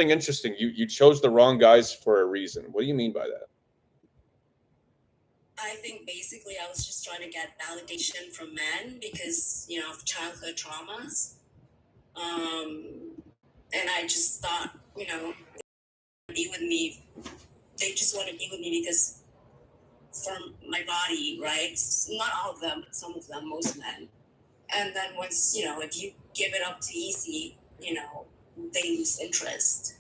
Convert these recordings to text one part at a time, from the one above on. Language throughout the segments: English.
something interesting. You chose the wrong guys for a reason. What do you mean by that? I think basically I was just trying to get validation from men because, of childhood traumas. And I just thought, be with me. They just want to be with me because for my body, right? Not all of them, but some of them, most men. And then once, if you give it up too easy, they lose interest.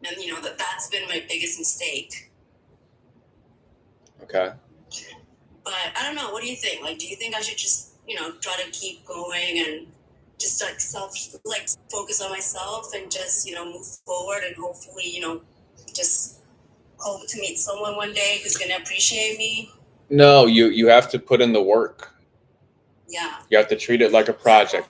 And, that's been my biggest mistake. Okay. But I don't know. What do you think? Like, do you think I should just, try to keep going and just focus on myself and just, move forward and hopefully, just hope to meet someone one day who's going to appreciate me? No, you have to put in the work. Yeah. You have to treat it like a project.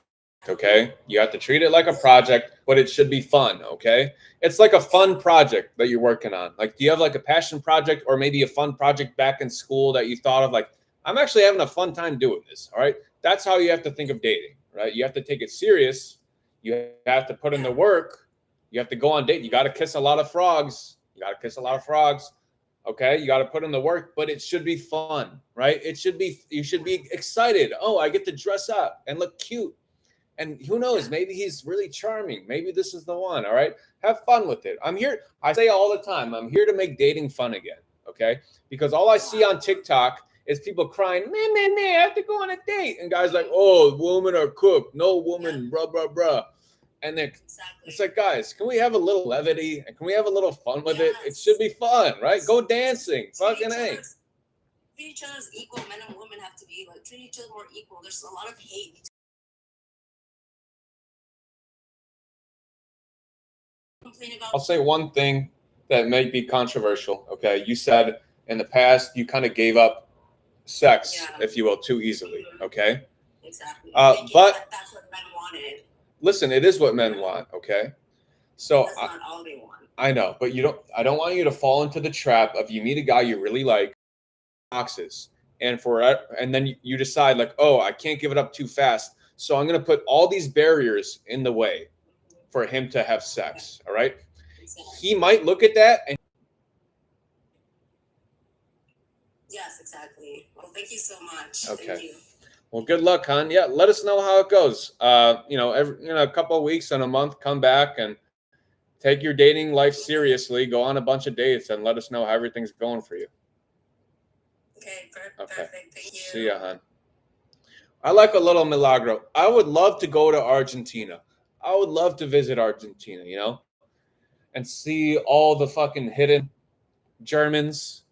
Okay. You have to treat it like a project, but it should be fun. Okay. It's like a fun project that you're working on. Like, do you have like a passion project or maybe a fun project back in school that you thought of? Like, I'm actually having a fun time doing this. All right. That's how you have to think of dating, right? You have to take it serious. You have to put in the work. You have to go on date. You got to kiss a lot of frogs. You got to kiss a lot of frogs. Okay, you got to put in the work, but it should be fun, right? You should be excited. Oh, I get to dress up and look cute. And who knows, maybe he's really charming. Maybe this is the one. All right. Have fun with it. I'm here. I say all the time, I'm here to make dating fun again. Okay. Because all I see on TikTok is people crying, man, I have to go on a date. And guys like, oh, women are cooked. No woman, bruh. And then it's like, guys, can we have a little levity and can we have a little fun with it? It should be fun, right? Go dancing. Fucking A. Treat each other as equal. Men and women have to be like, treat each other more equal. There's a lot of hate. I'll say one thing that might be controversial. Okay. You said in the past you kind of gave up sex, if you will, too easily. Okay. Exactly. But that's what men wanted. Listen, it is what men want. Okay. So that's not all they want. I know, but I don't want you to fall into the trap of you meet a guy you really like, boxes, and then you decide like, oh, I can't give it up too fast, so I'm going to put all these barriers in the way for him to have sex. All right. He might look at that and yes, exactly. Well, thank you so much. Okay. Thank you. Well, good luck, hon. Yeah, let us know how it goes. A couple of weeks and a month, come back and take your dating life seriously. Go on a bunch of dates and let us know how everything's going for you. Okay, perfect. Thank you. See ya, hon. I like a little milagro. I would love to go to Argentina. I would love to visit Argentina, and see all the fucking hidden Germans,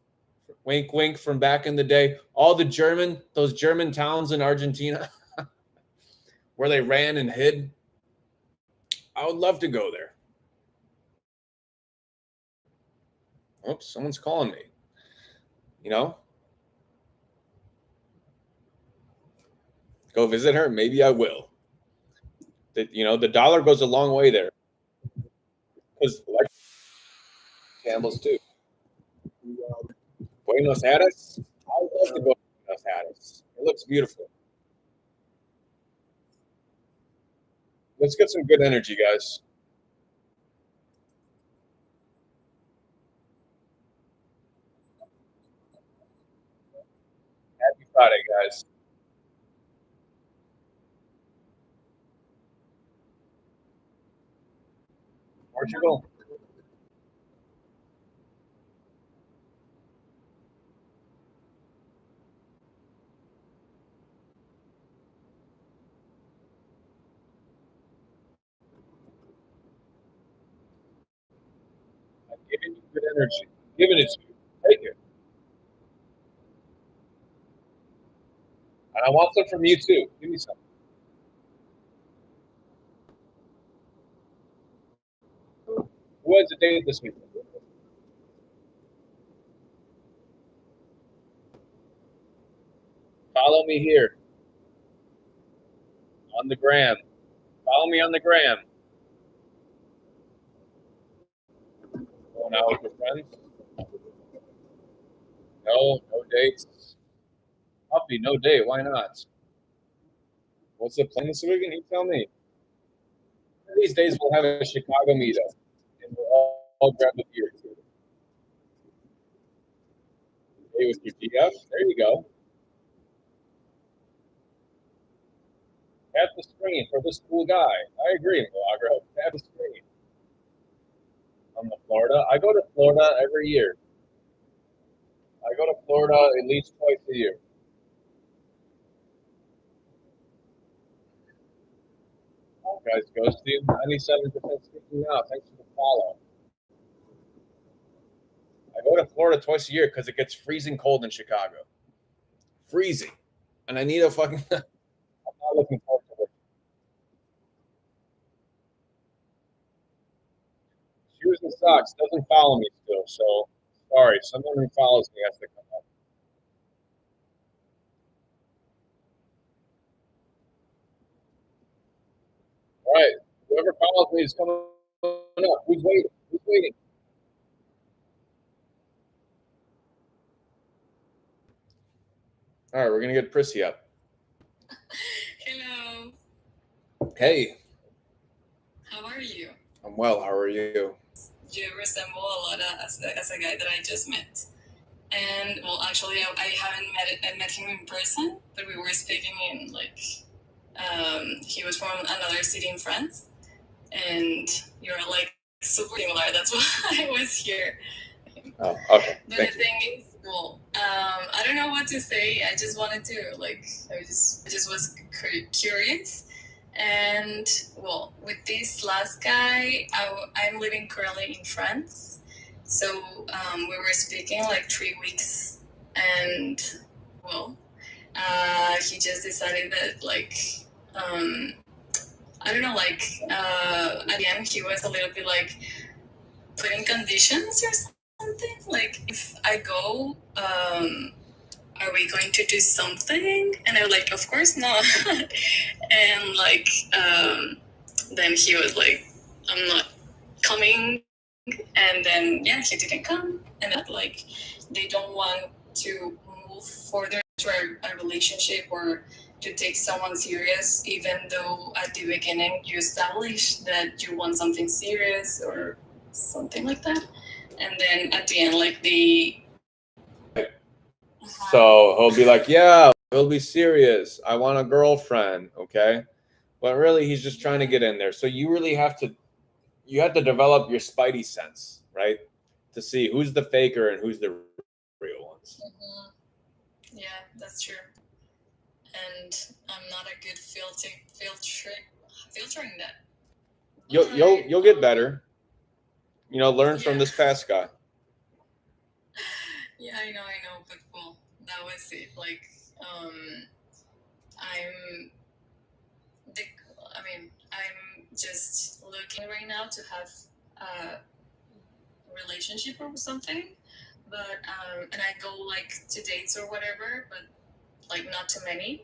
wink, wink, from back in the day. All those German towns in Argentina where they ran and hid. I would love to go there. Oops, someone's calling me. Go visit her. Maybe I will. The dollar goes a long way there. Because like Campbell's too. Buenos Aires. I would love to go to Buenos Aires. It looks beautiful. Let's get some good energy, guys. Happy Friday, guys. Portugal. I'm giving you good energy. I'm giving it to you. Take it. And I want some from you too. Give me some. Who has a date this week? Follow me here on the gram. Follow me on the gram. Going out with your friends? No dates. Puppy, no date. Why not? What's the plan this weekend? You tell me. of these days we'll have a Chicago meetup, and we'll all grab a beer too. Hey, with your GF, there you go. Tap the screen for this cool guy. I agree, Milagro. Tap the screen. I'm to Florida. I go to Florida every year. I go to Florida at least twice a year. Oh, guys, Ghosty, 97% speaking now. Thanks for the follow. I go to Florida twice a year because it gets freezing cold in Chicago. Freezing. And I need a fucking. I'm not looking forward to it. Shoes and Socks doesn't follow me still, so sorry. Someone who follows me has to come up. All right. Whoever follows me is coming up. Who's waiting? Who's waiting? All right, we're gonna get Prissy up. Hello. Hey, How are you? I'm well. How are you? You resemble a lot as a guy that I just met. And well, actually, I haven't met him in person, but we were speaking in like he was from another city in France, and you're like super similar. That's why I was here. Oh, okay. But the thing is, well, I don't know what to say. I just wanted to like, I just was curious. And well, with this last guy, I'm living currently in France. So we were speaking like 3 weeks, and well, he just decided that like, I don't know, like at the end he was a little bit like putting conditions or something. Like if I go, are we going to do something? And I was like, of course not. And like then he was like, I'm not coming. And then yeah, he didn't come. And that like they don't want to move further to a relationship or to take someone serious, even though at the beginning you establish that you want something serious or something like that. And then at the end, like So he'll be like, yeah, he'll be serious. I want a girlfriend. Okay. But really, he's just trying to get in there. So you really have to develop your spidey sense, right? To see who's the faker and who's the real ones. Mm-hmm. Yeah, that's true. And I'm not a good filtering that. You'll get better. You know, learn from this past guy. Yeah, I know, but well, that was it. Like, I'm the, I'm just looking right now to have a relationship or something, but and I go like to dates or whatever, but like not too many.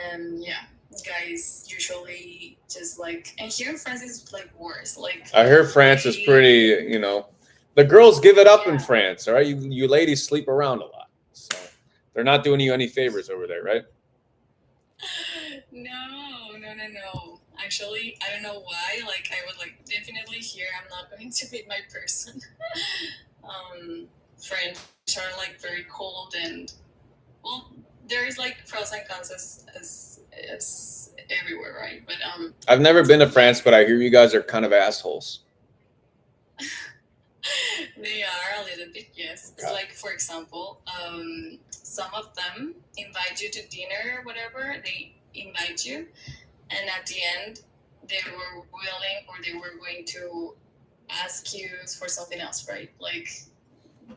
And yeah, guys usually just like, and here in France is like worse. Like I hear France is pretty, you know, the girls give it up in France, all right? You ladies sleep around a lot, so they're not doing you any favors over there, right? No. Actually, I don't know why. Like, I would like definitely here. I'm not going to be my person. French are like very cold, and well, there's like pros and cons as everywhere, right? But I've never been to France, but I hear you guys are kind of assholes. They are a little bit, yes. Okay. Like for example, some of them invite you to dinner or whatever. They invite you, and at the end, they were willing or they were going to ask you for something else, right? Like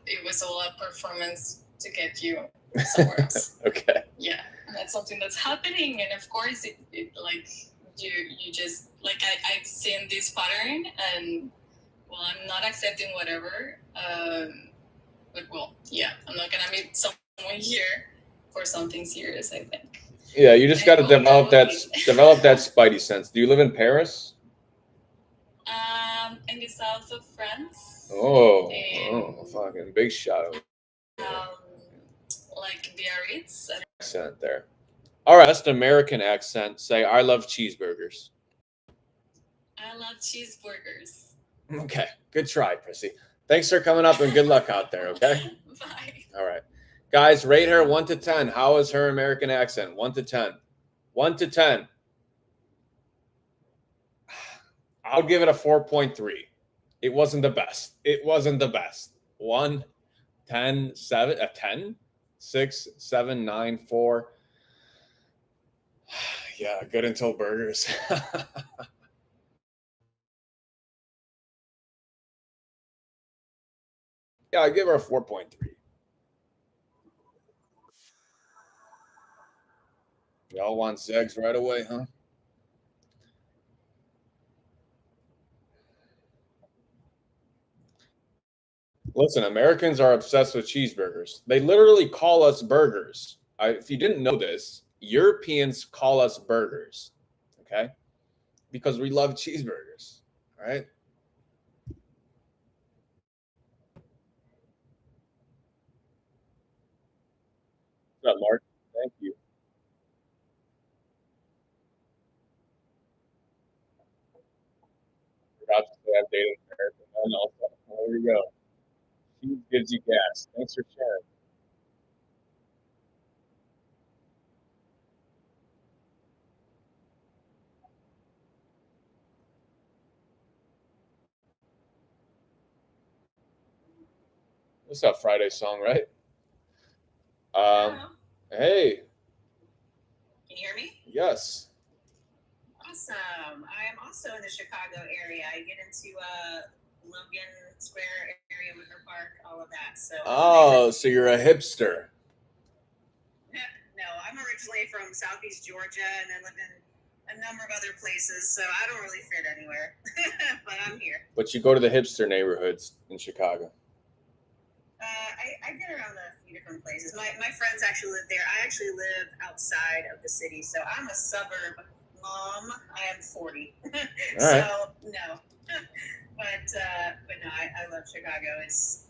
it was all a performance to get you somewhere else. Okay. Yeah, that's something that's happening, and of course, it like you just like I've seen this pattern, and well, I'm not accepting whatever. But well, yeah, I'm not gonna meet someone here for something serious, I think. Yeah, you just got to develop that spidey sense. Do you live in Paris? In the south of France. Oh, fucking big shout out. Like Biarritz. Accent there. All right, best American accent. Say, I love cheeseburgers. I love cheeseburgers. Okay, good try, Prissy. Thanks for coming up and good luck out there, okay? Bye. All right. Guys, rate her 1 to 10. How is her American accent? 1 to 10. 1 to 10. I'll give it a 4.3. It wasn't the best. It wasn't the best. 1, 10, 7, a 10, 6, 7, 9, 4. Yeah, good until burgers. Yeah, I give her a 4.3. Y'all want Zegs right away, huh? Listen, Americans are obsessed with cheeseburgers. They literally call us burgers. If you didn't know this, Europeans call us burgers, okay? Because we love cheeseburgers, right? What's up, Mark? Thank you. Forgot to say I've dated an American man also. There you go. Cheese gives you gas. Thanks for sharing. What's up, Friday song, right? Hello. Hey, Can you hear me? yes. Awesome. I am also in the Chicago area. I get into Logan Square area, Wicker Park, all of that. So Oh, so you're a hipster. no, I'm originally from Southeast Georgia and then lived in a number of other places, so I don't really fit anywhere. But I'm here. But you go to the hipster neighborhoods in Chicago. I get around a few different places. My friends actually live there. I actually live outside of the city, so I'm a suburb mom. I am 40, so no. But no, I love Chicago. It's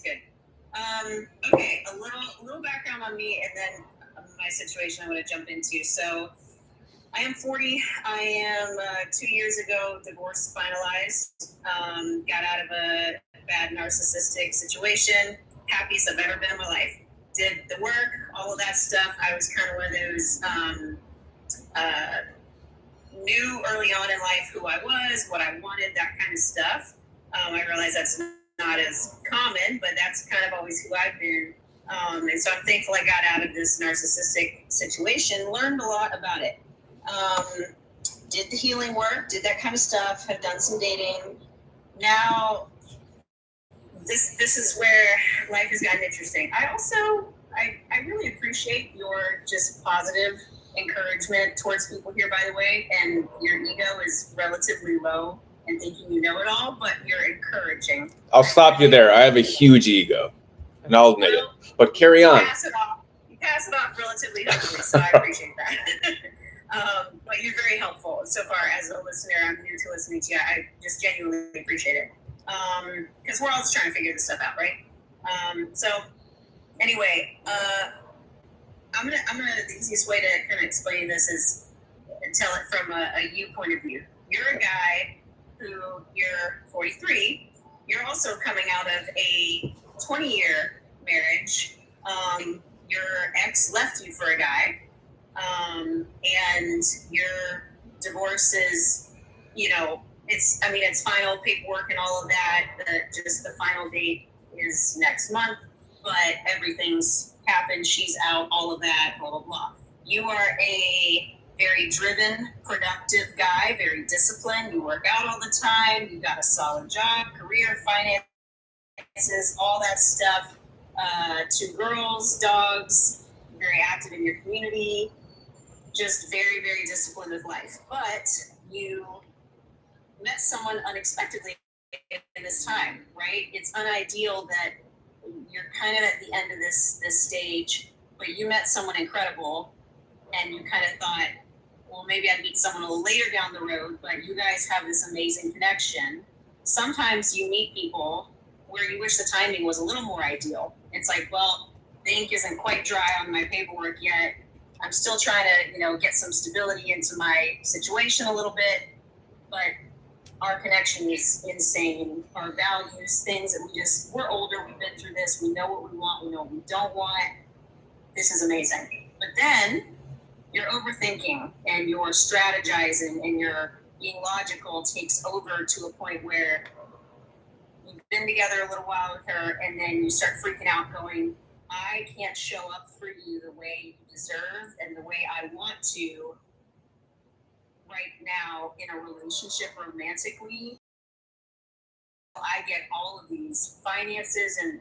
good. Okay, a little background on me, and then my situation I want to jump into. So I am 40. I am 2 years ago divorce finalized. Got out of a bad narcissistic situation. Happiest I've ever been in my life. Did the work, all of that stuff. I was kind of one of those knew early on in life who I was, what I wanted, that kind of stuff. I realize that's not as common, but that's kind of always who I've been. And so I'm thankful I got out of this narcissistic situation, learned a lot about it. Did the healing work, did that kind of stuff, have done some dating. Now, this is where life has gotten interesting. I really appreciate your just positive encouragement towards people here, by the way, and your ego is relatively low and thinking you know it all, but you're encouraging. I'll stop you there. I have a huge ego, and I'll admit it. But carry on. You pass it off relatively humbly, so I appreciate that. But you're very helpful so far as a listener. I'm new to listening to you. I just genuinely appreciate it. Because we're all just trying to figure this stuff out, right? So anyway, the easiest way to kind of explain this is tell it from a you point of view. You're a guy who you're 43. You're also coming out of a 20-year marriage. Your ex left you for a guy, and your divorce is, it's final paperwork and all of that. Just the final date is next month, but everything's happened. She's out, all of that, blah, blah, blah. You are a very driven, productive guy, very disciplined. You work out all the time. You got a solid job, career, finances, all that stuff. 2 girls, dogs, very active in your community, just very, very disciplined with life. But you met someone unexpectedly in this time, right? It's unideal that you're kind of at the end of this stage, but you met someone incredible, and you kind of thought, well, maybe I'd meet someone a little later down the road, but you guys have this amazing connection. Sometimes you meet people where you wish the timing was a little more ideal. It's like, well, the ink isn't quite dry on my paperwork yet. I'm still trying to, get some stability into my situation a little bit. but our connection is insane. Our values, things that we're older, we've been through this, we know what we want, we know what we don't want. This is amazing. But then you're overthinking and you're strategizing and you're being logical takes over to a point where you've been together a little while with her and then you start freaking out going, I can't show up for you the way you deserve and the way I want to right now in a relationship romantically. I get all of these finances and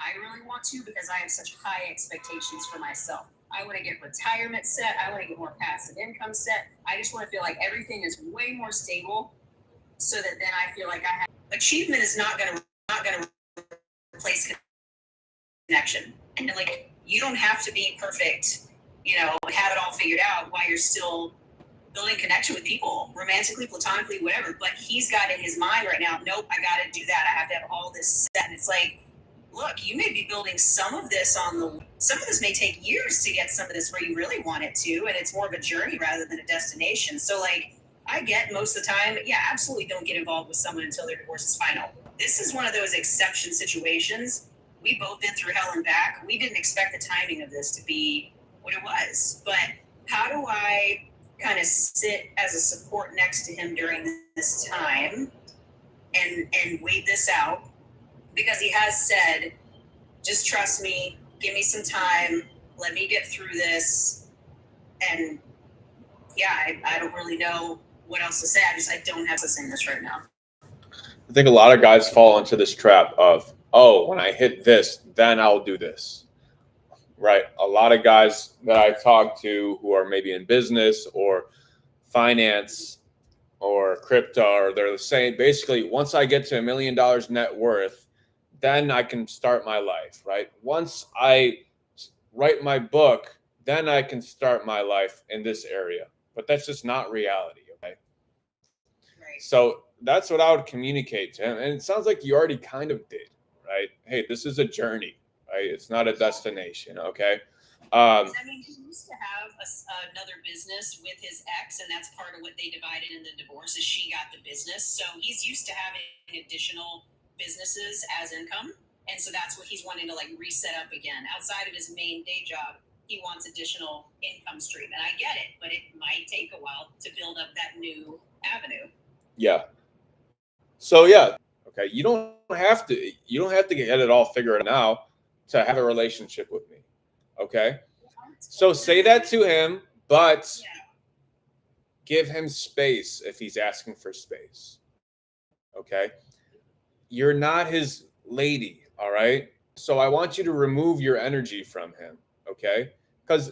I really want to because I have such high expectations for myself. I want to get retirement set. I want to get more passive income set. I just want to feel like everything is way more stable so that then I feel like I have achievement is not going to replace connection. And like, you don't have to be perfect, have it all figured out while you're still building connection with people, romantically, platonically, whatever. But he's got in his mind right now, nope, I got to do that. I have to have all this set. And it's like, look, you may be building some of this some of this may take years to get some of this where you really want it to. And it's more of a journey rather than a destination. So like, I get most of the time, yeah, absolutely don't get involved with someone until their divorce is final. This is one of those exception situations. We both been through hell and back. We didn't expect the timing of this to be what it was. But how do I kind of sit as a support next to him during this time and wait this out? Because he has said, just trust me, give me some time, let me get through this. And yeah, I don't really know what else to say. I don't have to say this right now. I think a lot of guys fall into this trap of, oh, when I hit this, then I'll do this. Right? A lot of guys that I talk to who are maybe in business or finance or crypto, or they're saying basically, once I get to $1 million net worth, then I can start my life, right? Once I write my book, then I can start my life in this area. But that's just not reality, okay? Right. So that's what I would communicate to him. And it sounds like you already kind of did, right? Hey, this is a journey, right? It's not a destination, okay? I mean, he used to have another business with his ex, and that's part of what they divided in the divorce is she got the business. So he's used to having additional businesses as income. And so that's what he's wanting to like reset up again. Outside of his main day job, he wants additional income stream. And I get it, but it might take a while to build up that new avenue. Yeah. So yeah, okay. You don't have to get it all figured out now to have a relationship with me. Okay. So say that to him, but give him space if he's asking for space. Okay. You're not his lady. All right. So I want you to remove your energy from him. Okay. Because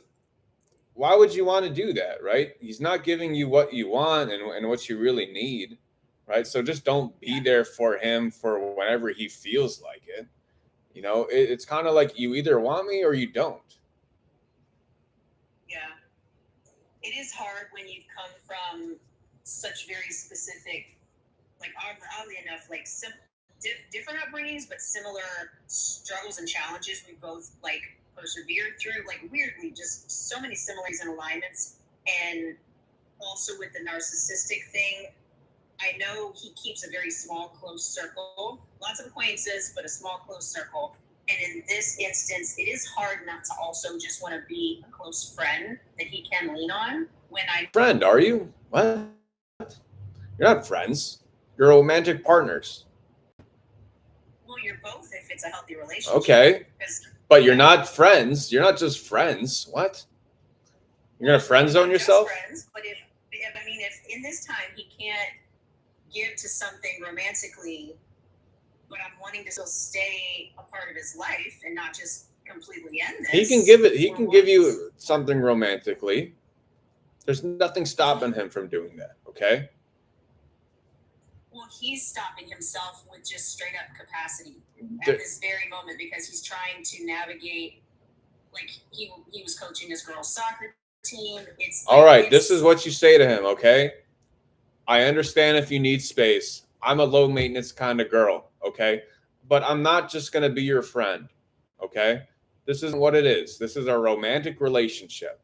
why would you want to do that? Right. He's not giving you what you want and what you really need. Right. So just don't be there for him for whenever he feels like it. It's kind of like you either want me or you don't. Yeah. It is hard when you've come from such very specific, like oddly enough, like different upbringings, but similar struggles and challenges we both like persevered through, like weirdly, just so many similarities and alignments. And also with the narcissistic thing, I know he keeps a very small, close circle, lots of acquaintances, but a small, close circle. And in this instance, it is hard not to also just want to be a close friend that he can lean on when I... Friend, are you? What? You're not friends. You're romantic partners. Well, you're both if it's a healthy relationship. Okay. But you're not friends. You're not just friends. What? You're going to friend zone yourself? Friends, but if in this time he can't give to something romantically, but I'm wanting to still stay a part of his life and not just completely end this. He can give it. He can give you something romantically. There's nothing stopping him from doing that. Okay. Well, he's stopping himself with just straight up capacity at this very moment because he's trying to navigate. Like he was coaching his girls' soccer team. It's all right. This is what you say to him. Okay. I understand if you need space. I'm a low maintenance kind of girl. Okay. But I'm not just going to be your friend. Okay. This isn't what it is. This is a romantic relationship.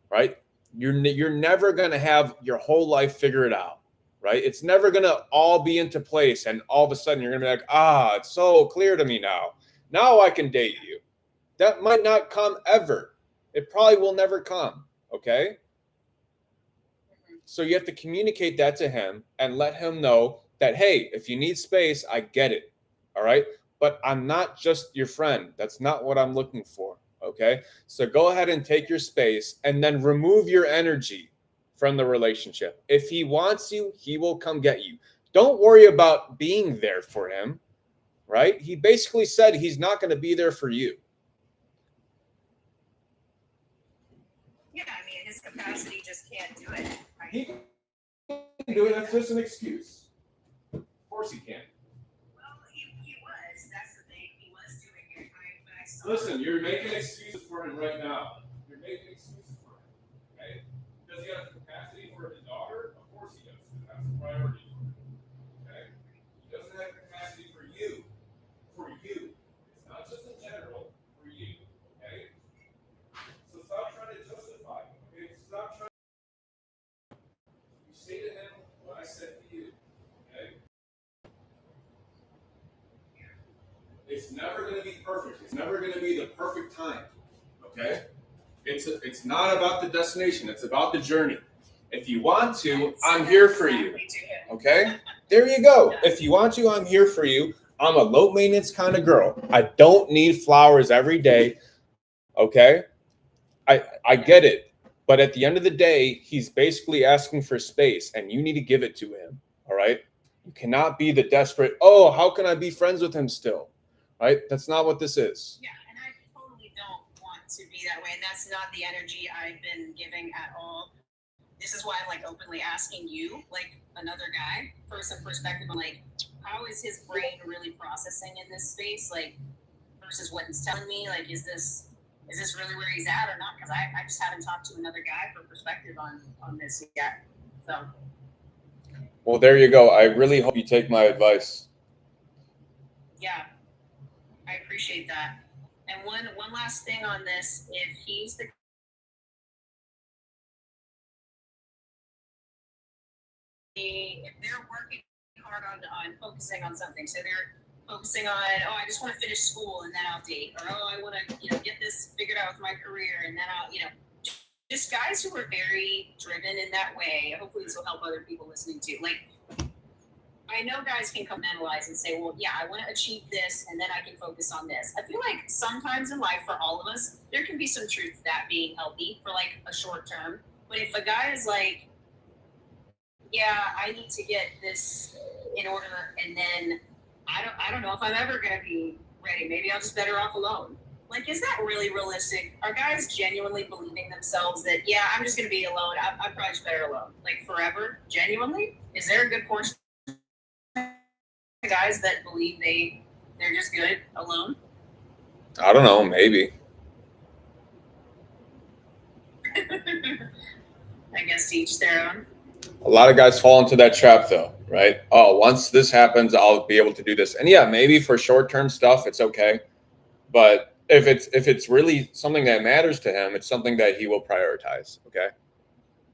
Right. You're never going to have your whole life figured out, right? It's never going to all be into place, and all of a sudden you're going to be like, it's so clear to me now. Now I can date you. That might not come ever. It probably will never come, okay? So you have to communicate that to him and let him know that, hey, if you need space, I get it, all right? But I'm not just your friend. That's not what I'm looking for, okay? So go ahead and take your space and then remove your energy from the relationship. If he wants you, he will come get you. Don't worry about being there for him, right? He basically said he's not going to be there for you. Yeah, I mean, his capacity just can't do it. He can do it. That's just an excuse. Of course he can. Well, he was. That's the thing. He was doing it. But I saw. Listen, you're making excuses for him right now. You're making excuses for him. Okay? Does he have the capacity for his daughter? Of course he does. That's a priority for him. Okay? He doesn't have capacity for you. For you. It's not just in general. For you. Okay? So stop trying to justify it. Okay? Stop trying. You say to him what I said to you. Okay? It's never going to be perfect. It's never going to be the perfect time. Okay? It's not about the destination. It's about the journey. If you want to, I'm here for you. Okay? There you go. If you want to, I'm here for you. I'm a low maintenance kind of girl. I don't need flowers every day. Okay? I get it. But at the end of the day, he's basically asking for space, and you need to give it to him. All right? You cannot be the desperate, how can I be friends with him still? Right? That's not what this is. Yeah, and I totally don't want to be that way, and that's not the energy I've been giving at all. This is why I'm like openly asking you, like another guy, for some perspective on like how is his brain really processing in this space, like versus what he's telling me. Like, is this really where he's at or not? Because I just haven't talked to another guy for perspective on this yet. So. Well, there you go. I really hope you take my advice. Yeah, I appreciate that. And one last thing on this: if he's the if they're working hard on focusing on something, so they're focusing on, I just want to finish school and then I'll date, or I want to get this figured out with my career and then I'll just guys who are very driven in that way. Hopefully this will help other people listening too. Like, I know guys can compartmentalize and say, well, yeah, I want to achieve this and then I can focus on this. I feel like sometimes in life for all of us, there can be some truth to that being healthy for like a short term. But if a guy is like, yeah, I need to get this in order, and then I don't know if I'm ever going to be ready. Maybe I'll just better off alone. Like, is that really realistic? Are guys genuinely believing themselves that, yeah, I'm just going to be alone. I'm probably just better alone, like forever? Genuinely? Is there a good portion of guys that believe they're just good alone? I don't know, maybe. I guess to each their own. A lot of guys fall into that trap though, right? Once this happens, I'll be able to do this. And yeah, maybe for short-term stuff, it's okay. But if it's really something that matters to him, it's something that he will prioritize. Okay.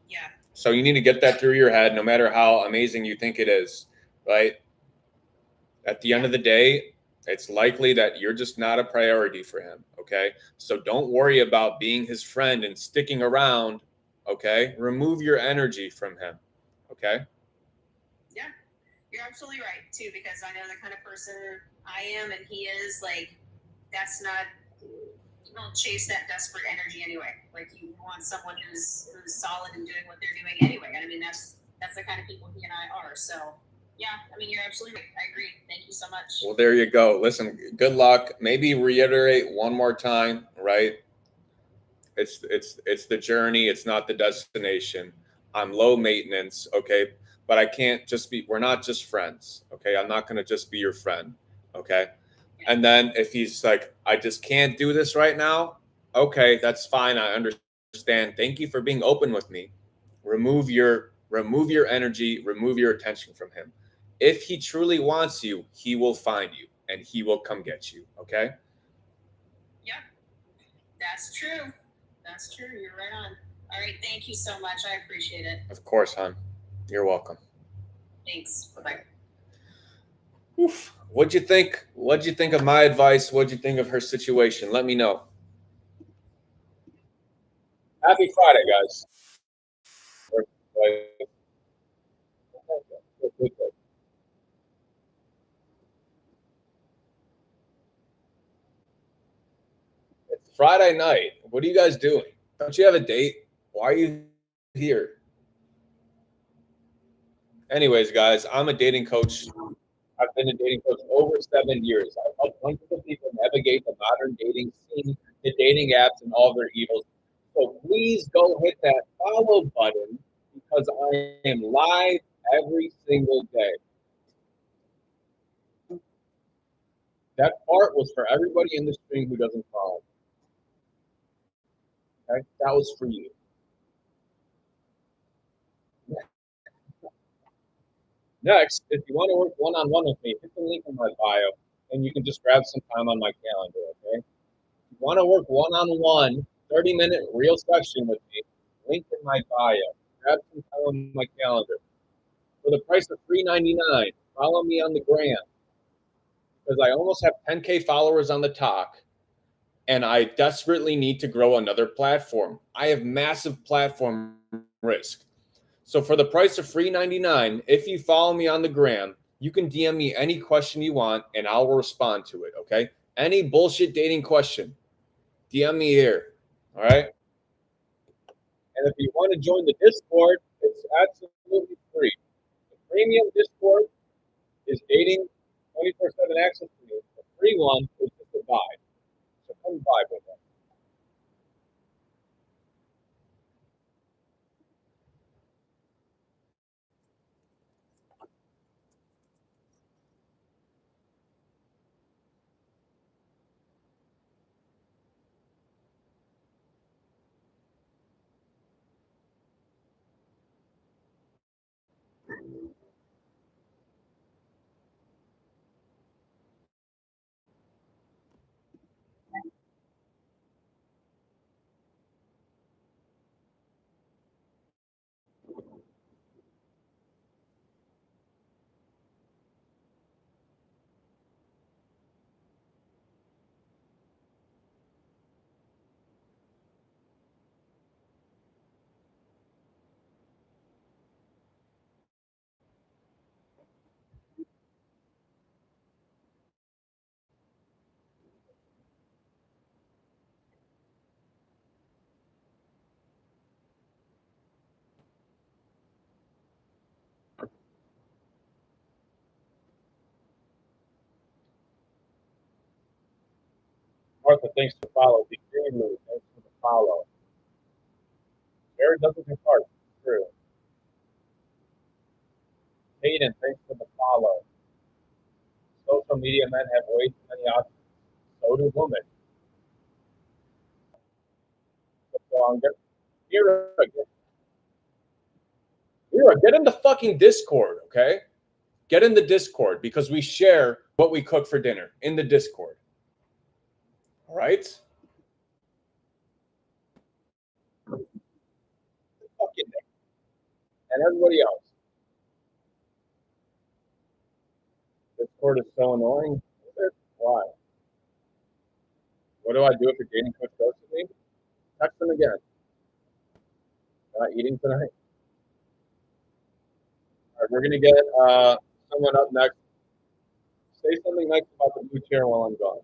Yeah. So you need to get that through your head, no matter how amazing you think it is, right? At the end of the day, it's likely that you're just not a priority for him. Okay. So don't worry about being his friend and sticking around. Okay. Remove your energy from him. Okay. Yeah, you're absolutely right too, because I know the kind of person I am and he is. Like, that's not, you don't chase that desperate energy anyway. Like, you want someone who's solid and doing what they're doing anyway. And I mean, that's the kind of people he and I are. So yeah, I mean, you're absolutely right. I agree. Thank you so much. Well, there you go. Listen, good luck. Maybe reiterate one more time, right? It's the journey. It's not the destination. I'm low maintenance. Okay. But I can't just be, we're not just friends. Okay. I'm not going to just be your friend. Okay. And then if he's like, I just can't do this right now. Okay. That's fine. I understand. Thank you for being open with me. Remove your energy, remove your attention from him. If he truly wants you, he will find you and he will come get you. Okay. Yeah, that's true. That's true. You're right on. All right. Thank you so much. I appreciate it. Of course, hon. You're welcome. Thanks. Bye bye. Oof. What'd you think? What'd you think of my advice? What'd you think of her situation? Let me know. Happy Friday, guys. It's Friday night. What are you guys doing? Don't you have a date? Why are you here? Anyways, guys, I'm a dating coach. I've been a dating coach over 7 years. I've helped hundreds of people navigate the modern dating scene, the dating apps, and all their evils. So please go hit that follow button because I am live every single day. That part was for everybody in the stream who doesn't follow. Okay? That was for you. Next, if you want to work one-on-one with me, hit the link in my bio, and you can just grab some time on my calendar, okay? If you want to work one-on-one, 30-minute real session with me, link in my bio. Grab some time on my calendar. For the price of $3.99, follow me on the gram, because I almost have 10K followers on the talk, and I desperately need to grow another platform. I have massive platform risk. So for the price of $3.99, if you follow me on the gram, you can DM me any question you want and I'll respond to it, okay? Any bullshit dating question, DM me here, all right? And if you want to join the Discord, it's absolutely free. The premium Discord is dating 24/7 access to me. The free one is just a vibe. So come vibe with us. Martha, thanks for the follow. Be Lou, thanks for the follow. Jared doesn't depart. True. Hayden, thanks for the follow. Social media men have way too many options. So do women. So Mira, get in the fucking Discord, okay? Get in the Discord because we share what we cook for dinner in the Discord. All right? Fucking and everybody else. Discord is so annoying. Why? What do I do if a dating coach goes to me? Text them again. Not eating tonight. All right, we're gonna get someone up next. Say something nice about the blue chair while I'm gone.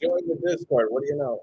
Join the Discord. What do you know?